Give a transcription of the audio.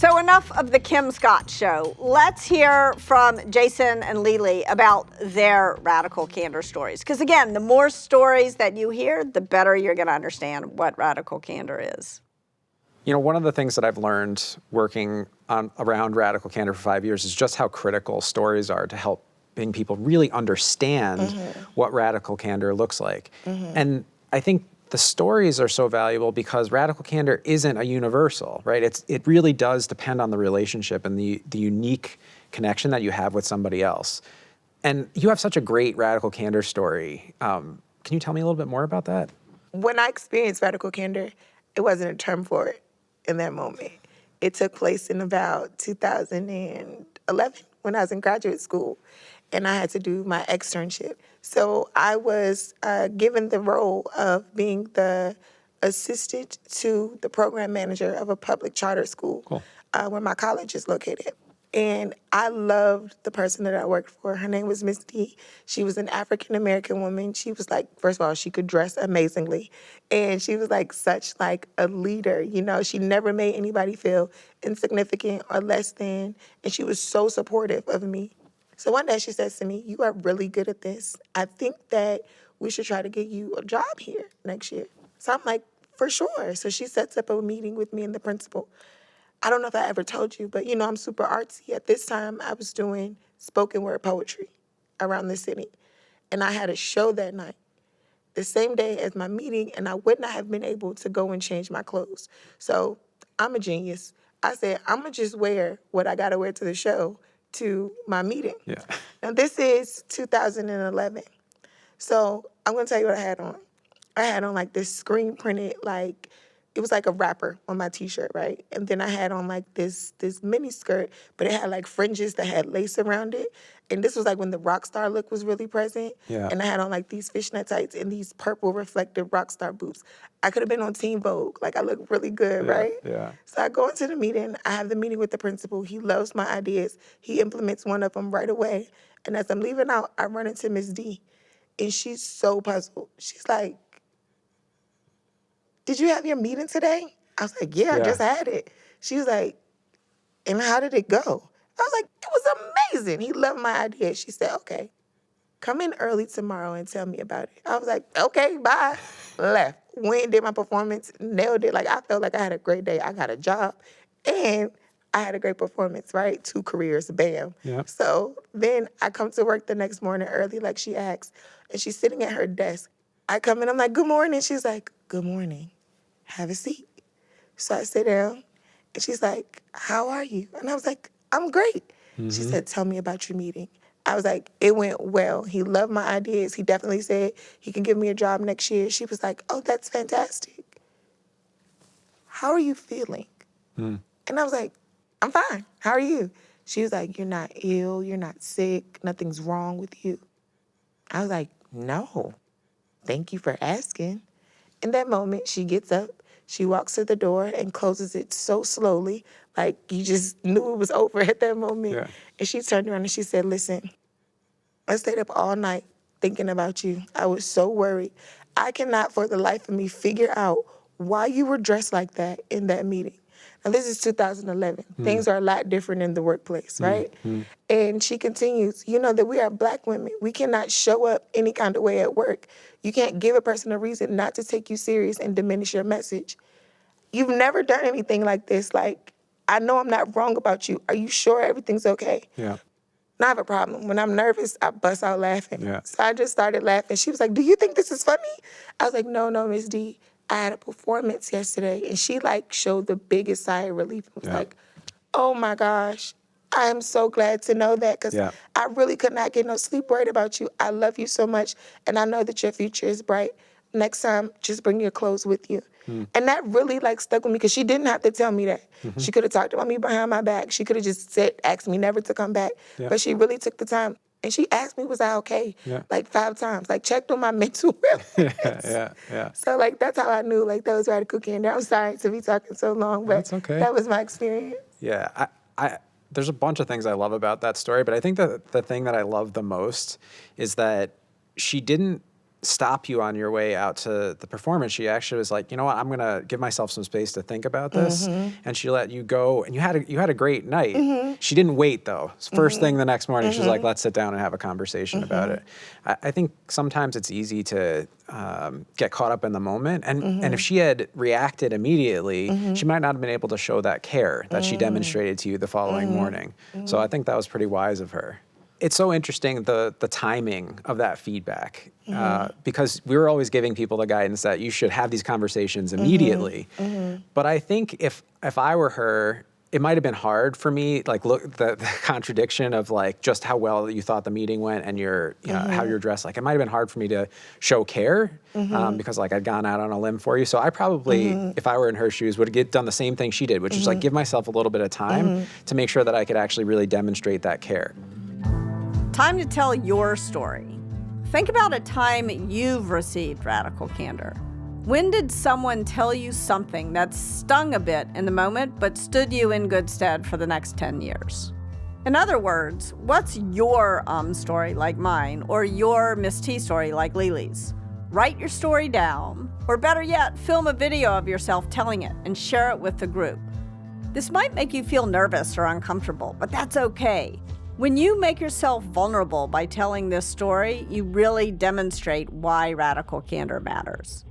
So enough of the Kim Scott show. Let's hear from Jason and Lily about their radical candor stories. Because again, the more stories that you hear, the better you're going to understand what radical candor is. You know, one of the things that I've learned working around radical candor for 5 years is just how critical stories are to helping people really understand what radical candor looks like. And I think the stories are so valuable because radical candor isn't a universal, right? It really does depend on the relationship and the unique connection that you have with somebody else. And you have such a great radical candor story. Can you tell me a little bit more about that? When I experienced radical candor, it wasn't a term for it in that moment. It took place in about 2011 when I was in graduate school and I had to do my externship. So I was given the role of being the assistant to the program manager of a public charter school where my college is located. And I loved the person that I worked for. Her name was Miss D. She was an African-American woman. She was like, first of all, she could dress amazingly. And she was like such like a leader, you know. She never made anybody feel insignificant or less than. And she was so supportive of me. So one day she says to me, "You are really good at this. I think that we should try to get you a job here next year." So I'm like, for sure. So she sets up a meeting with me and the principal. I don't know if I ever told you, but, you know, I'm super artsy. At this time, I was doing spoken word poetry around the city. And I had a show that night, the same day as my meeting, and I would not have been able to go and change my clothes. So I'm a genius. I said, I'm going to just wear what I got to wear to the show to my meeting. Yeah. Now, this is 2011. So I'm going to tell you what I had on. I had on, like, this screen printed, like, it was like a wrapper on my T-shirt, right? And then I had on like this mini skirt, but it had like fringes that had lace around it. And this was like when the rock star look was really present. Yeah. And I had on like these fishnet tights and these purple reflective rock star boots. I could have been on Teen Vogue. Like, I look really good, right? Yeah. So I go into the meeting. I have the meeting with the principal. He loves my ideas. He implements one of them right away. And as I'm leaving out, I run into Miss D. And she's so puzzled. She's like, "Did you have your meeting today?" I was like, yeah, I just had it. She was like, "And how did it go?" I was like, "It was amazing. He loved my idea." She said, "Okay, come in early tomorrow and tell me about it." I was like, "Okay, bye." Left. Went and did my performance, nailed it. Like, I felt like I had a great day. I got a job and I had a great performance, right? 2 careers, bam. Yep. So then I come to work the next morning early like she asked, and she's sitting at her desk. I come in, I'm like, "Good morning." She's like, "Good morning. Have a seat." So I sit down, and she's like, "How are you?" And I was like, "I'm great." She said, "Tell me about your meeting." I was like, "It went well. He loved my ideas. He definitely said he can give me a job next year." She was like, "Oh, that's fantastic. How are you feeling?" And I was like, "I'm fine. How are you?" She was like, "You're not ill. You're not sick. Nothing's wrong with you." I was like, "No. Thank you for asking." In that moment, she gets up, she walks to the door and closes it so slowly, like you just knew it was over at that moment. Yeah. And she turned around and she said, "Listen, I stayed up all night thinking about you. I was so worried. I cannot for the life of me figure out why you were dressed like that in that meeting." Now, this is 2011. Things are a lot different in the workplace, right? And she continues, "You know that we are Black women. We cannot show up any kind of way at work. You can't give a person a reason not to take you serious and diminish your message. You've never done anything like this. Like, I know I'm not wrong about you. Are you sure everything's okay?" Yeah. And I have a problem. When I'm nervous, I bust out laughing. Yeah. So I just started laughing. She was like, "Do you think this is funny?" I was like, "No, Miss D. I had a performance yesterday." And she like showed the biggest sigh of relief. I was Yeah. like, "Oh my gosh. I am so glad to know that because I really could not get no sleep worried about you. I love you so much, and I know that your future is bright. Next time, just bring your clothes with you." And that really like stuck with me because she didn't have to tell me that. She could have talked about me behind my back. She could have just said, asked me never to come back. Yeah. But she really took the time. And she asked me, was I okay? Yeah. Like 5 times. Like checked on my mental wellness. Yeah. So like that's how I knew like that was radical candor. I'm sorry to be talking so long, but That's okay. that was my experience. Yeah, there's a bunch of things I love about that story, but I think that the thing that I love the most is that she didn't stop you on your way out to the performance. She actually was like, you know what, I'm gonna give myself some space to think about this. And she let you go, and you had a great night. She didn't wait though. First thing the next morning, she was like, let's sit down and have a conversation about it. I think sometimes it's easy to get caught up in the moment. And if she had reacted immediately, she might not have been able to show that care that she demonstrated to you the following morning. So I think that was pretty wise of her. It's so interesting, the timing of that feedback, because we were always giving people the guidance that you should have these conversations immediately. But I think if I were her, it might have been hard for me, like look the contradiction of like just how well you thought the meeting went and how you're dressed. Like it might have been hard for me to show care because like I'd gone out on a limb for you. So I probably, if I were in her shoes, would have done the same thing she did, which is like give myself a little bit of time to make sure that I could actually really demonstrate that care. Time to tell your story. Think about a time you've received radical candor. When did someone tell you something that stung a bit in the moment but stood you in good stead for the next 10 years? In other words, what's your story like mine, or your Miss T story like Lily's? Write your story down, or better yet, film a video of yourself telling it and share it with the group. This might make you feel nervous or uncomfortable, but that's okay. When you make yourself vulnerable by telling this story, you really demonstrate why radical candor matters.